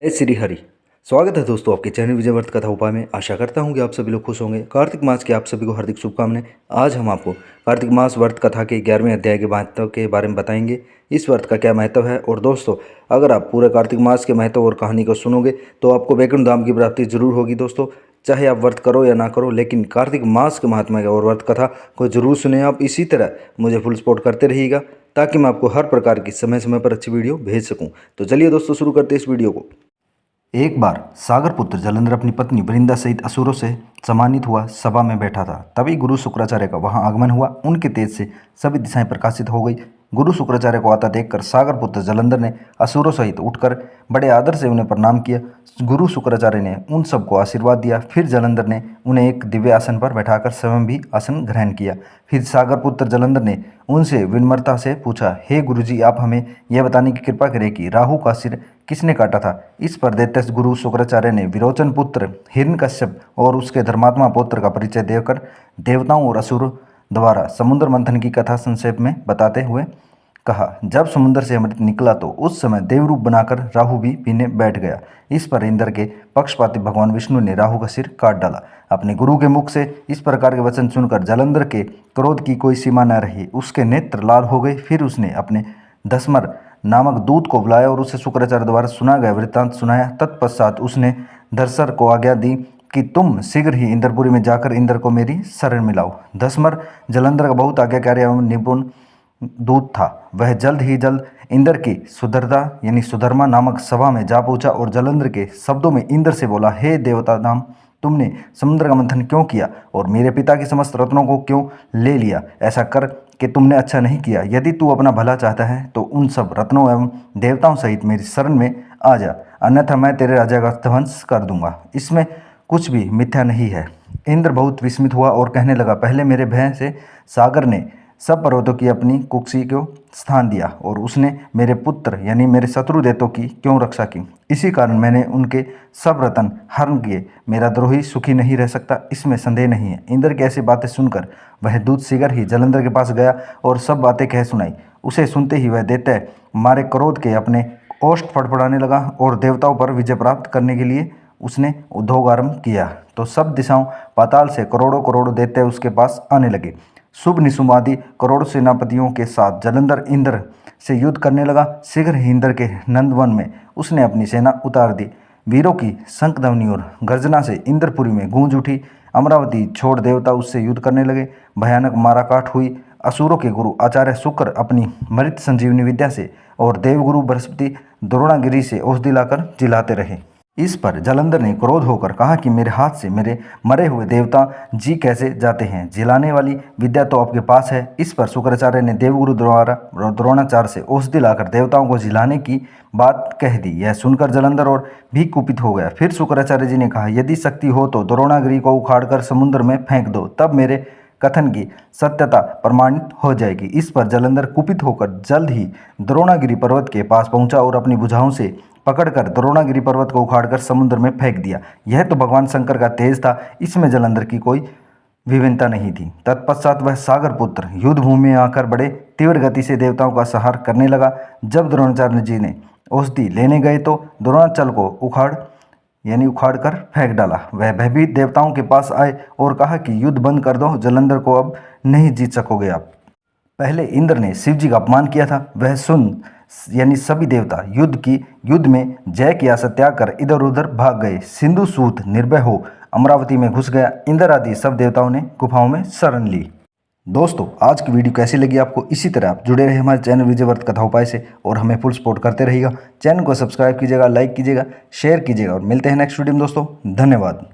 जय श्री हरि। स्वागत है दोस्तों आपके चैनल विजय व्रत कथा उपाय में। आशा करता हूं कि आप सभी लोग खुश होंगे। कार्तिक मास की आप सभी को हार्दिक शुभकामनाएं। आज हम आपको कार्तिक मास व्रत कथा के 11वें अध्याय के महत्व के बारे में बताएंगे। इस व्रत का क्या महत्व है। और दोस्तों, अगर आप पूरे कार्तिक मास के महत्व और कहानी को सुनोगे तो आपको वैकुंठ धाम की प्राप्ति जरूर होगी। दोस्तों, चाहे आप व्रत करो या ना करो, लेकिन कार्तिक मास के महात्मा और व्रत कथा को जरूर सुने आप। इसी तरह मुझे फुल सपोर्ट करते रहिएगा ताकि मैं आपको हर प्रकार की समय समय पर अच्छी वीडियो भेज सकूं। तो चलिए दोस्तों, शुरू करते हैं इस वीडियो को। एक बार सागर पुत्र जलंधर अपनी पत्नी वृंदा सहित असुरों से सम्मानित हुआ सभा में बैठा था। तभी गुरु शुक्राचार्य का वहां आगमन हुआ। उनके तेज से सभी दिशाएं प्रकाशित हो गई। गुरु शुक्राचार्य को आता देखकर सागर पुत्र जलंधर ने असुरों सहित उठकर बड़े आदर से उन्हें प्रणाम किया। गुरु शुक्राचार्य ने उन सबको आशीर्वाद दिया। फिर जलंधर ने उन्हें एक दिव्य आसन पर बैठाकर स्वयं भी आसन ग्रहण किया। फिर सागर पुत्र जलंधर ने उनसे विनम्रता से पूछा, हे गुरुजी, आप हमें यह बताने की कृपा करें कि राहु का सिर किसने काटा था। इस पर दैत्य गुरु शुक्राचार्य ने विरोचन पुत्र हिरण्यकश्यप और उसके धर्मात्मा पुत्र का परिचय देकर देवताओं और असुरों द्वारा समुद्र मंथन की कथा संक्षेप में बताते हुए कहा, जब समुद्र से अमृत निकला तो उस समय देवरूप बनाकर राहु भी पीने बैठ गया। इस पर इंद्र के पक्षपाती भगवान विष्णु ने राहु का सिर काट डाला। अपने गुरु के मुख से इस प्रकार के वचन सुनकर जलंधर के क्रोध की कोई सीमा न रही। उसके नेत्र लाल हो गए। फिर उसने अपने दसमर नामक दूत को बुलाया और उसे शुक्राचार्य द्वारा सुना गया वृत्तांत सुनाया। तत्पश्चात उसने धर्सर को आज्ञा दी कि तुम शीघ्र ही इंद्रपुरी में जाकर इंद्र को मेरी शरण मिलाओ। दसमर जलंधर का बहुत आज्ञाकारी एवं निपुण दूत था। वह जल्द इंद्र की सुधर्मा नामक सभा में जा पहुंचा और जलंधर के शब्दों में इंद्र से बोला, हे देवता नाम, तुमने समुद्र का मंथन क्यों किया और मेरे पिता के समस्त रत्नों को क्यों ले लिया। ऐसा कर कि तुमने अच्छा नहीं किया। यदि तू अपना भला चाहता है तो उन सब रत्नों एवं देवताओं सहित मेरी शरण में आ जा, अन्यथा मैं तेरे राजा का ध्वंस कर दूंगा। इसमें कुछ भी मिथ्या नहीं है। इंद्र बहुत विस्मित हुआ और कहने लगा, पहले मेरे भय से सागर ने सब पर्वतों की अपनी कुक्षी को स्थान दिया और उसने मेरे पुत्र यानी मेरे शत्रु देवों की क्यों रक्षा की। इसी कारण मैंने उनके सब रतन हरण किए। मेरा द्रोही सुखी नहीं रह सकता, इसमें संदेह नहीं है। इंद्र की ऐसी बातें सुनकर वह दूत शीघ्र ही जलंधर के पास गया और सब बातें कह सुनाई। उसे सुनते ही वह दैत्य मारे क्रोध के अपने ओष्ठ फड़फड़ाने लगा और देवताओं पर विजय प्राप्त करने के लिए उसने उद्योग आरंभ किया। तो सब दिशाओं पाताल से करोड़ों करोड़ों दैत्य उसके पास आने लगे। शुभ निशुम्भ आदि करोड़ों सेनापतियों के साथ जलंधर इंद्र से युद्ध करने लगा। शीघ्र ही इंद्र के नंदवन में उसने अपनी सेना उतार दी। वीरों की शंखध्वनि और गर्जना से इंद्रपुरी में गूंज उठी। अमरावती छोड़ देवता उससे युद्ध करने लगे। भयानक माराकाट हुई। असुरों के गुरु आचार्य शुक्र अपनी मृत संजीवनी विद्या से और देवगुरु बृहस्पति द्रोणागिरी से औषधि लाकर जिलाते रहे। इस पर जलंधर ने क्रोध होकर कहा कि मेरे हाथ से मेरे मरे हुए देवता जी कैसे जाते हैं। जिलाने वाली विद्या तो आपके पास है। इस पर शुक्राचार्य ने देवगुरु द्वारा द्रोणाचार्य से औषधि लाकर देवताओं को जिलाने की बात कह दी। यह सुनकर जलंधर और भी कुपित हो गया। फिर शुक्राचार्य जी ने कहा, यदि शक्ति हो तो द्रोणागिरी को उखाड़कर समुद्र में फेंक दो, तब मेरे कथन की सत्यता प्रमाणित हो जाएगी। इस पर जलंधर कुपित होकर जल्द ही द्रोणागिरी पर्वत के पास पहुंचा और अपनी भुजाओं से पकड़कर द्रोणागिरी पर्वत को उखाड़कर समुद्र में फेंक दिया। यह तो भगवान शंकर का तेज था, इसमें जलंधर की कोई विभिन्नता नहीं थी। तत्पश्चात वह सागर पुत्र युद्ध भूमि में आकर बड़े तीव्र गति से देवताओं का संहार करने लगा। जब द्रोणाचार्य जी ने औषधि लेने गए तो द्रोणाचल को उखाड़ कर फेंक डाला। वह भयभीत देवताओं के पास आए और कहा कि युद्ध बंद कर दो, जलंधर को अब नहीं जीत सकोगे आप। पहले इंद्र ने शिव जी का अपमान किया था। वह सुन यानी सभी देवता युद्ध में जय की आशा त्याग कर इधर उधर भाग गए। सिंधु सूत निर्भय हो अमरावती में घुस गया। इंद्र आदि सब देवताओं ने गुफाओं में शरण ली। दोस्तों, आज की वीडियो कैसी लगी आपको। इसी तरह आप जुड़े रहे हमारे चैनल विजय व्रत कथा उपाय से और हमें फुल सपोर्ट करते रहिएगा। चैनल को सब्सक्राइब कीजिएगा, लाइक कीजिएगा, शेयर कीजिएगा और मिलते हैं नेक्स्ट वीडियो में दोस्तों। धन्यवाद।